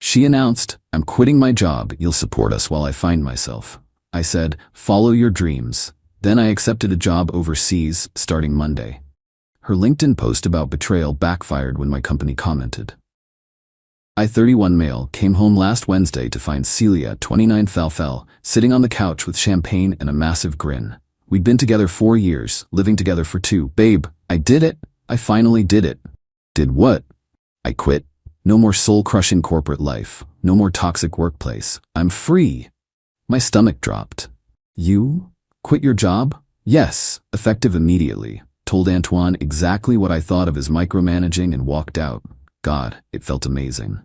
She announced, "I'm quitting my job. You'll support us while I find myself." I said, "Follow your dreams." Then I accepted a job overseas starting Monday. Her LinkedIn post about betrayal backfired when my company commented. I, 31 male, came home last Wednesday to find Celia, 29 Falfel, sitting on the couch with champagne and a massive grin. We'd been together 4 years, living together for 2. "Babe, I did it. I finally did it." "Did what?" "I quit. No more soul-crushing corporate life. No more toxic workplace. I'm free." My stomach dropped. "You? Quit your job?" "Yes, effective immediately." Told Antoine exactly what I thought of his micromanaging and walked out. God, it felt amazing.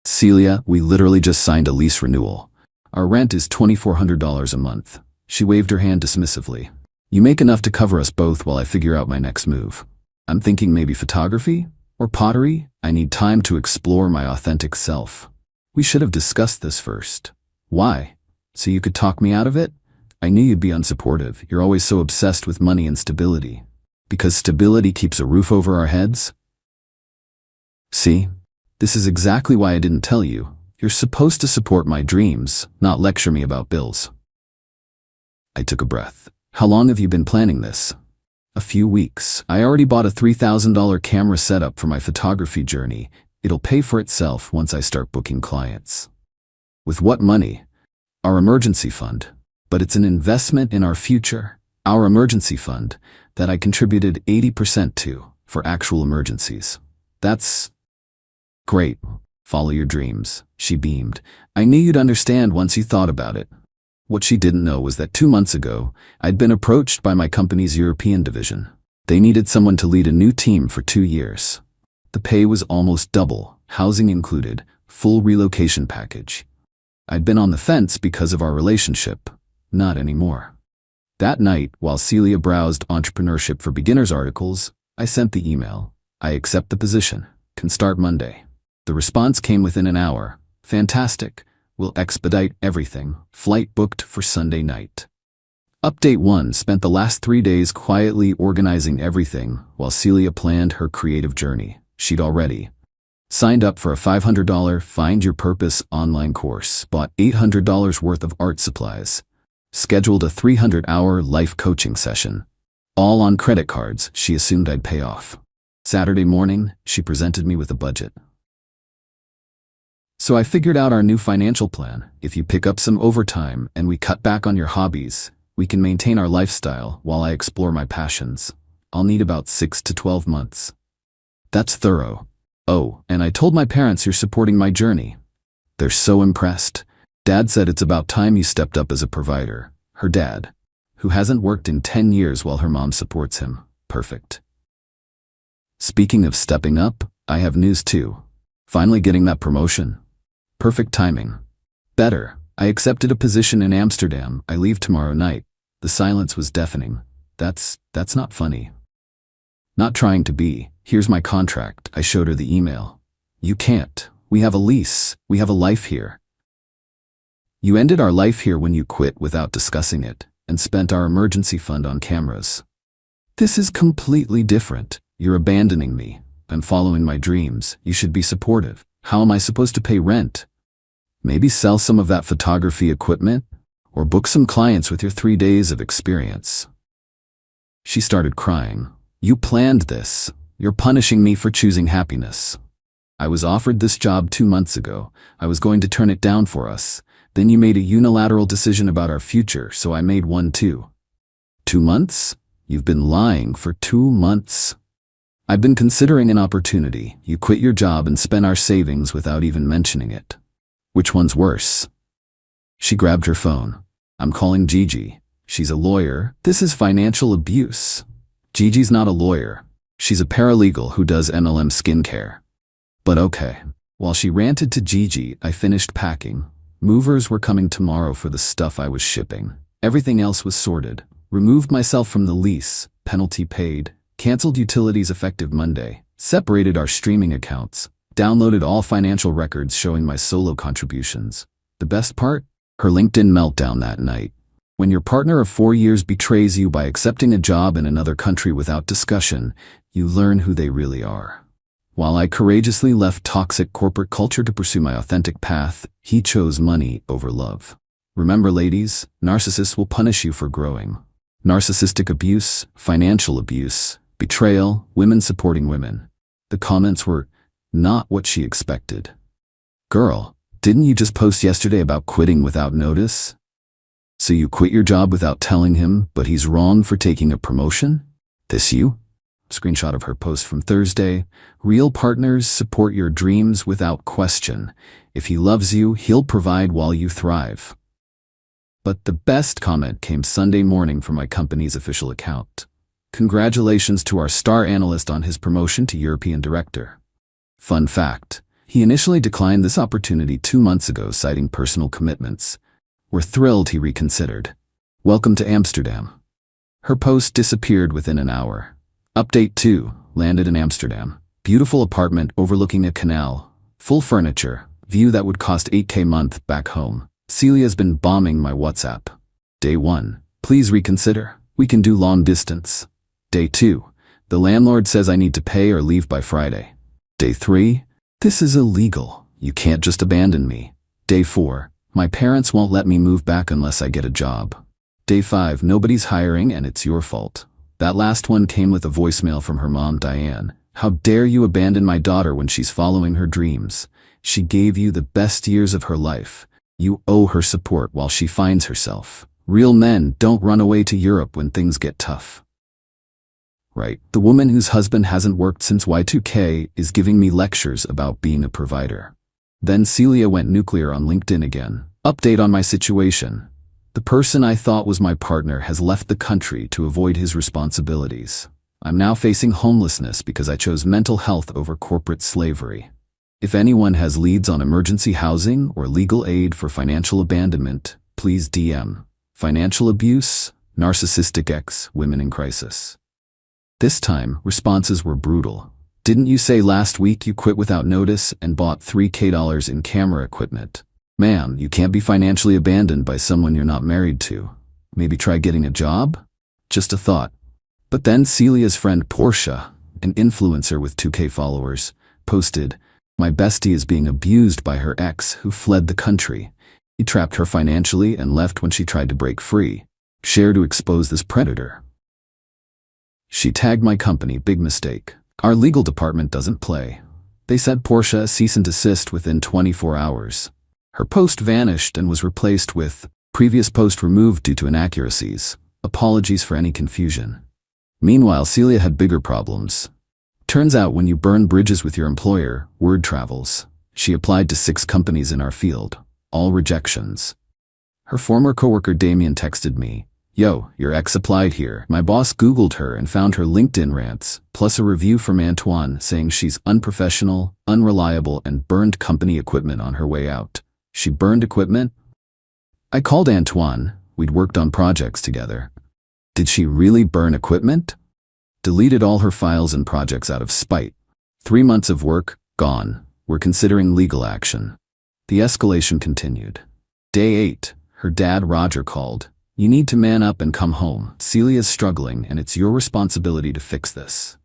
"Celia, we literally just signed a lease renewal. Our rent is $2,400 a month." She waved her hand dismissively. "You make enough to cover us both while I figure out my next move." "I'm thinking maybe photography? Or pottery? I need time to explore my authentic self." "We should have discussed this first." "Why? So you could talk me out of it?" "I knew you'd be unsupportive. You're always so obsessed with money and stability." "Because stability keeps a roof over our heads?" "See? This is exactly why I didn't tell you. You're supposed to support my dreams, not lecture me about bills." I took a breath. "How long have you been planning this?" "A few weeks. I already bought a $3,000 camera setup for my photography journey. It'll pay for itself once I start booking clients." "With what money?" "Our emergency fund. But it's an investment in our future. Our emergency fund that I contributed 80% to for actual emergencies." "That's great. Follow your dreams." She beamed. "I knew you'd understand once you thought about it." What she didn't know was that 2 months ago, I'd been approached by my company's European division. They needed someone to lead a new team for 2 years. The pay was almost double, housing included, full relocation package. I'd been on the fence because of our relationship. Not anymore. That night, while Celia browsed Entrepreneurship for Beginners articles, I sent the email. "I accept the position. Can start Monday." The response came within an hour. "Fantastic. We'll expedite everything. Flight booked for Sunday night." Update 1 spent the last 3 days quietly organizing everything while Celia planned her creative journey. She'd already signed up for a $500 Find Your Purpose online course, bought $800 worth of art supplies, scheduled a 300-hour life coaching session. All on credit cards she assumed I'd pay off. Saturday morning, she presented me with a budget. "So I figured out our new financial plan. If you pick up some overtime and we cut back on your hobbies, we can maintain our lifestyle while I explore my passions. I'll need about 6 to 12 months. "That's thorough. "Oh, and I told my parents you're supporting my journey. They're so impressed. Dad said it's about time you stepped up as a provider." Her dad, who hasn't worked in 10 years while her mom supports him. Perfect. Speaking of stepping up, I have news too. Finally getting that promotion. Perfect timing. Better. I accepted a position in Amsterdam. I leave tomorrow night. The silence was deafening. That's not funny." "Not trying to be. Here's my contract." I showed her the email. "You can't. We have a lease. We have a life here." "You ended our life here when you quit without discussing it, and spent our emergency fund on cameras. This is completely different. You're abandoning me. I'm following my dreams. You should be supportive. How am I supposed to pay rent? Maybe sell some of that photography equipment? Or book some clients with your 3 days of experience." She started crying. "You planned this. You're punishing me for choosing happiness. I was offered this job 2 months ago. I was going to turn it down for us. Then you made a unilateral decision about our future, so I made one too." 2 months? You've been lying for 2 months. "I've been considering an opportunity. You quit your job and spent our savings without even mentioning it. Which one's worse?" She grabbed her phone. "I'm calling Gigi. She's a lawyer. This is financial abuse." "Gigi's not a lawyer. She's a paralegal who does MLM skincare." "But okay." While she ranted to Gigi, I finished packing. Movers were coming tomorrow for the stuff I was shipping. Everything else was sorted. Removed myself from the lease, penalty paid, canceled utilities effective Monday, separated our streaming accounts, downloaded all financial records showing my solo contributions. The best part? Her LinkedIn meltdown that night. When your partner of 4 years betrays you by accepting a job in another country without discussion, you learn who they really are. While I courageously left toxic corporate culture to pursue my authentic path, he chose money over love. Remember, ladies, narcissists will punish you for growing. Narcissistic abuse, financial abuse, betrayal, women supporting women. The comments were not what she expected. Girl, didn't you just post yesterday about quitting without notice? So you quit your job without telling him, but he's wrong for taking a promotion? This you? Screenshot of her post from Thursday. Real partners support your dreams without question. If he loves you, he'll provide while you thrive. But the best comment came Sunday morning from my company's official account. Congratulations to our star analyst on his promotion to European director. Fun fact, he initially declined this opportunity 2 months ago, citing personal commitments. We're thrilled he reconsidered. Welcome to Amsterdam. Her post disappeared within an hour. Update 2, landed in Amsterdam. Beautiful apartment overlooking a canal. Full furniture. View that would cost $8K a month back home. Celia's been bombing my WhatsApp. Day 1, please reconsider. We can do long distance. Day 2, the landlord says I need to pay or leave by Friday. Day 3, this is illegal. You can't just abandon me. Day 4, my parents won't let me move back unless I get a job. Day 5, nobody's hiring and it's your fault. That last one came with a voicemail from her mom, Diane. How dare you abandon my daughter when she's following her dreams? She gave you the best years of her life. You owe her support while she finds herself. Real men don't run away to Europe when things get tough. Right, the woman whose husband hasn't worked since Y2K is giving me lectures about being a provider. Then Celia went nuclear on LinkedIn again. Update on my situation. The person I thought was my partner has left the country to avoid his responsibilities. I'm now facing homelessness because I chose mental health over corporate slavery. If anyone has leads on emergency housing or legal aid for financial abandonment, please DM. Financial abuse, narcissistic ex, women in crisis. This time, responses were brutal. Didn't you say last week you quit without notice and bought $3K in camera equipment? Ma'am, you can't be financially abandoned by someone you're not married to. Maybe try getting a job? Just a thought. But then Celia's friend Portia, an influencer with 2K followers, posted, my bestie is being abused by her ex who fled the country. He trapped her financially and left when she tried to break free. Share to expose this predator. She tagged my company, big mistake. Our legal department doesn't play. They sent Portia a cease and desist within 24 hours. Her post vanished and was replaced with, previous post removed due to inaccuracies. Apologies for any confusion. Meanwhile, Celia had bigger problems. Turns out when you burn bridges with your employer, word travels. She applied to 6 companies in our field. All rejections. Her former coworker Damien texted me, yo, your ex applied here. My boss Googled her and found her LinkedIn rants, plus a review from Antoine saying she's unprofessional, unreliable, and burned company equipment on her way out. She burned equipment? I called Antoine. We'd worked on projects together. Did she really burn equipment? Deleted all her files and projects out of spite. 3 months of work, gone. We're considering legal action. The escalation continued. Day 8, her dad Roger called. You need to man up and come home. Celia's struggling and it's your responsibility to fix this.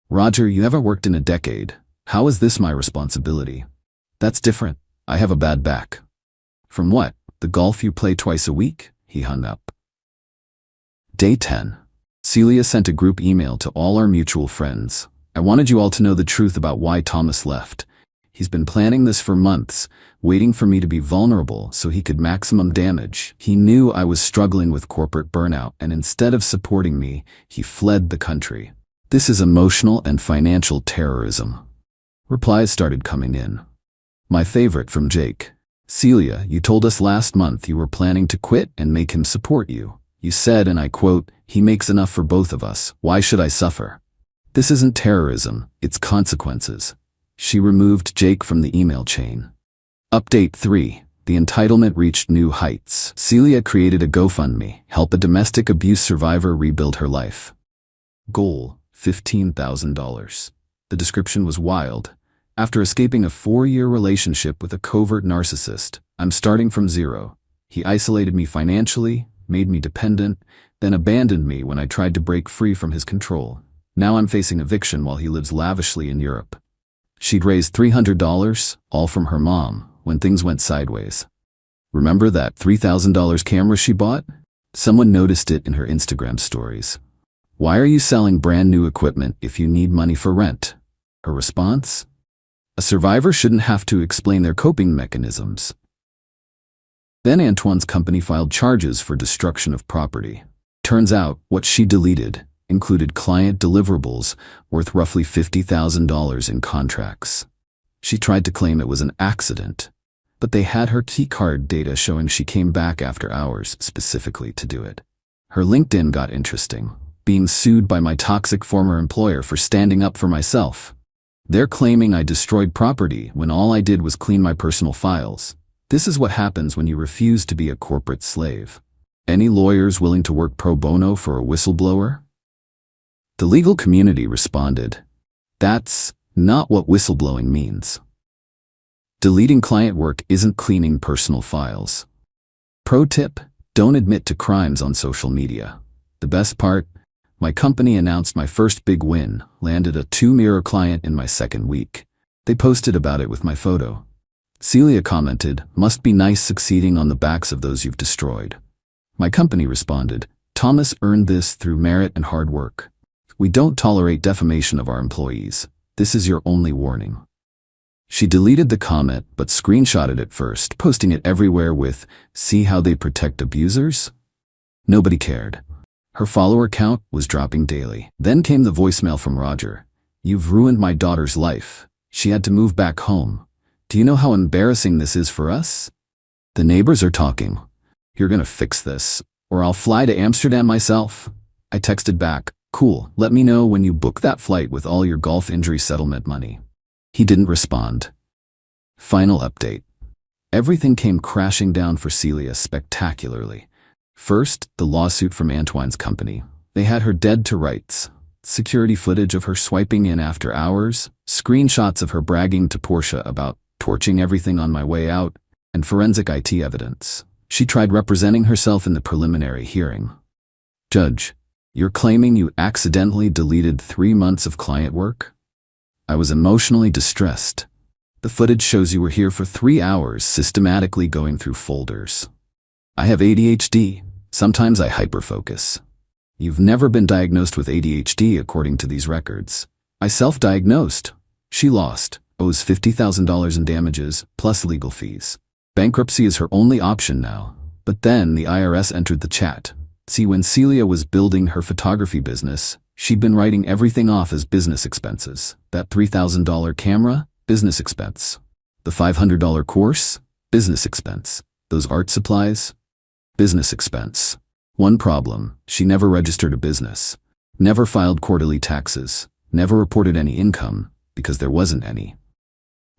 Roger, you haven't worked in a decade. How is this my responsibility? That's different. I have a bad back. From what? The golf you play twice a week? He hung up. Day 10. Celia sent a group email to all our mutual friends. I wanted you all to know the truth about why Thomas left. He's been planning this for months, waiting for me to be vulnerable so he could maximum damage. He knew I was struggling with corporate burnout, and instead of supporting me, he fled the country. This is emotional and financial terrorism. Replies started coming in. My favorite from Jake. Celia, you told us last month you were planning to quit and make him support you. You said, and I quote, he makes enough for both of us. Why should I suffer? This isn't terrorism, it's consequences. She removed Jake from the email chain. Update 3. The entitlement reached new heights. Celia created a GoFundMe, help a domestic abuse survivor rebuild her life. Goal, $15,000. The description was wild. After escaping a 4-year relationship with a covert narcissist, I'm starting from zero. He isolated me financially, made me dependent, then abandoned me when I tried to break free from his control. Now I'm facing eviction while he lives lavishly in Europe. She'd raised $300, all from her mom, when things went sideways. Remember that $3,000 camera she bought? Someone noticed it in her Instagram stories. Why are you selling brand new equipment if you need money for rent? Her response? A survivor shouldn't have to explain their coping mechanisms. Then Antoine's company filed charges for destruction of property. Turns out, what she deleted included client deliverables worth roughly $50,000 in contracts. She tried to claim it was an accident, but they had her key card data showing she came back after hours specifically to do it. Her LinkedIn got interesting, being sued by my toxic former employer for standing up for myself. They're claiming I destroyed property when all I did was clean my personal files. This is what happens when you refuse to be a corporate slave. Any lawyers willing to work pro bono for a whistleblower? The legal community responded, "That's not what whistleblowing means. Deleting client work isn't cleaning personal files." Pro tip, don't admit to crimes on social media. The best part, my company announced my first big win, landed a 2-mirror client in my second week. They posted about it with my photo. Celia commented, "Must be nice succeeding on the backs of those you've destroyed." My company responded, "Thomas earned this through merit and hard work. We don't tolerate defamation of our employees. This is your only warning." She deleted the comment but screenshotted it first, posting it everywhere with, "See how they protect abusers?" Nobody cared. Her follower count was dropping daily. Then came the voicemail from Roger. "You've ruined my daughter's life. She had to move back home. Do you know how embarrassing this is for us? The neighbors are talking. You're gonna fix this, or I'll fly to Amsterdam myself." I texted back, "Cool, let me know when you book that flight with all your golf injury settlement money." He didn't respond. Final update. Everything came crashing down for Celia spectacularly. First, the lawsuit from Antoine's company. They had her dead to rights. Security footage of her swiping in after hours, screenshots of her bragging to Portia about torching everything on my way out, and forensic IT evidence. She tried representing herself in the preliminary hearing. "Judge, you're claiming you accidentally deleted 3 months of client work?" I was emotionally distressed. "The footage shows you were here for 3 hours systematically going through folders." "I have ADHD. Sometimes I hyperfocus." "You've never been diagnosed with ADHD according to these records." "I self-diagnosed." She lost, owes $50,000 in damages, plus legal fees. Bankruptcy is her only option now. But then the IRS entered the chat. See, when Celia was building her photography business, she'd been writing everything off as business expenses. That $3,000 camera, business expense. The $500 course, business expense. Those art supplies, business expense. One problem, she never registered a business, never filed quarterly taxes, never reported any income, because there wasn't any.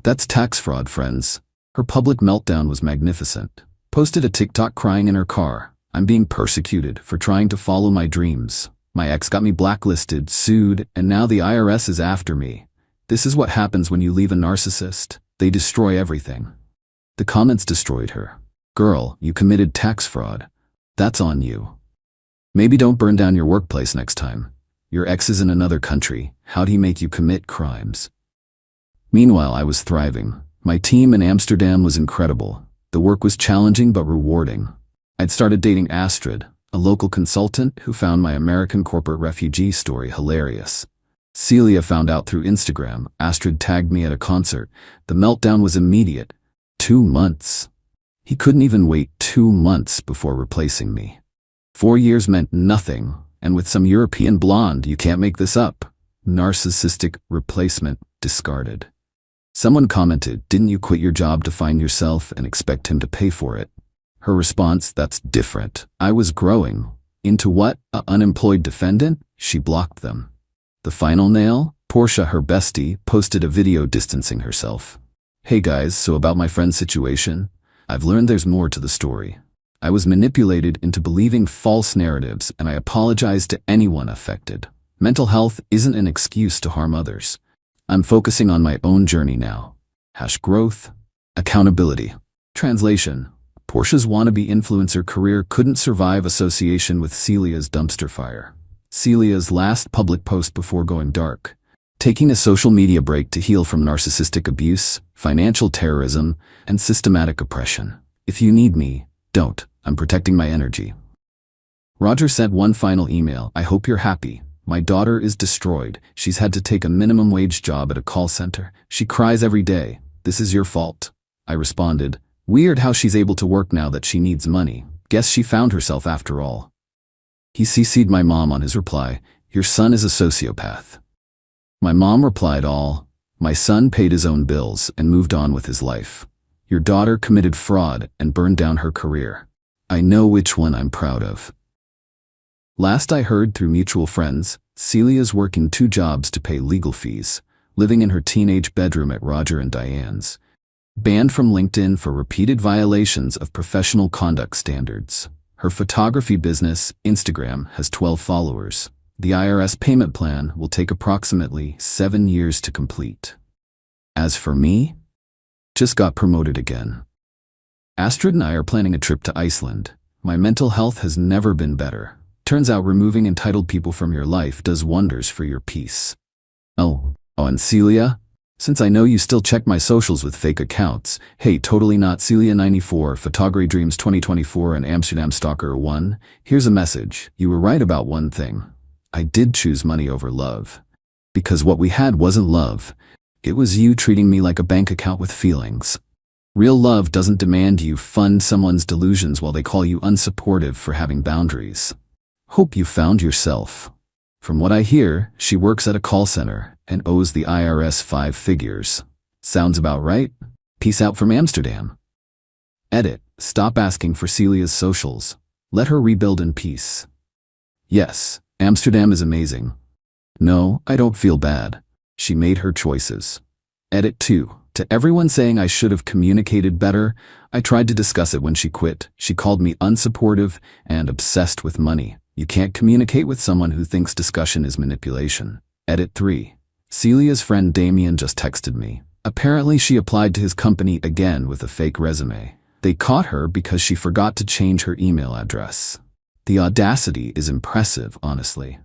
That's tax fraud, friends. Her public meltdown was magnificent. Posted a TikTok crying in her car. "I'm being persecuted for trying to follow my dreams. My ex got me blacklisted, sued, and now the IRS is after me. This is what happens when you leave a narcissist. They destroy everything." The comments destroyed her. "Girl, you committed tax fraud. That's on you. Maybe don't burn down your workplace next time. Your ex is in another country. How'd he make you commit crimes?" Meanwhile, I was thriving. My team in Amsterdam was incredible. The work was challenging but rewarding. I'd started dating Astrid, a local consultant who found my American corporate refugee story hilarious. Celia found out through Instagram. Astrid tagged me at a concert. The meltdown was immediate. 2 months. He couldn't even wait 2 months before replacing me. 4 years meant nothing, and with some European blonde, you can't make this up. Narcissistic replacement discarded. Someone commented, "Didn't you quit your job to find yourself and expect him to pay for it?" Her response, "That's different. I was growing." Into what? A unemployed defendant? She blocked them. The final nail? Portia, her bestie, posted a video distancing herself. "Hey guys, so about my friend's situation, I've learned there's more to the story. I was manipulated into believing false narratives, and I apologize to anyone affected. Mental health isn't an excuse to harm others. I'm focusing on my own journey now. #growth, accountability." Translation: Portia's wannabe influencer career couldn't survive association with Celia's dumpster fire. Celia's last public post before going dark. Taking a social media break to heal from narcissistic abuse, financial terrorism, and systematic oppression. If you need me, don't. I'm protecting my energy. Roger sent one final email. I hope you're happy. My daughter is destroyed. She's had to take a minimum wage job at a call center. She cries every day. This is your fault. I responded, weird how she's able to work now that she needs money. Guess she found herself after all. He CC'd my mom on his reply, your son is a sociopath. My mom replied my son paid his own bills and moved on with his life. Your daughter committed fraud and burned down her career. I know which one I'm proud of. Last I heard through mutual friends, Celia's working 2 jobs to pay legal fees, living in her teenage bedroom at Roger and Diane's. Banned from LinkedIn for repeated violations of professional conduct standards. Her photography business, Instagram, has 12 followers. The IRS payment plan will take approximately 7 years to complete. As for me, just got promoted again. Astrid and I are planning a trip to Iceland. My mental health has never been better. Turns out removing entitled people from your life does wonders for your peace. Oh, and Celia? Since I know you still check my socials with fake accounts, hey, totally not Celia94, Photography Dreams 2024 and Amsterdam Stalker 1, here's a message. You were right about one thing. I did choose money over love. Because what we had wasn't love. It was you treating me like a bank account with feelings. Real love doesn't demand you fund someone's delusions while they call you unsupportive for having boundaries. Hope you found yourself. From what I hear, she works at a call center and owes the IRS 5 figures. Sounds about right? Peace out from Amsterdam. Edit. Stop asking for Celia's socials. Let her rebuild in peace. Yes, Amsterdam is amazing. No, I don't feel bad. She made her choices. Edit 2. To everyone saying I should have communicated better, I tried to discuss it when she quit. She called me unsupportive and obsessed with money. You can't communicate with someone who thinks discussion is manipulation. Edit 3. Celia's friend Damien just texted me. Apparently she applied to his company again with a fake resume. They caught her because she forgot to change her email address. The audacity is impressive, honestly.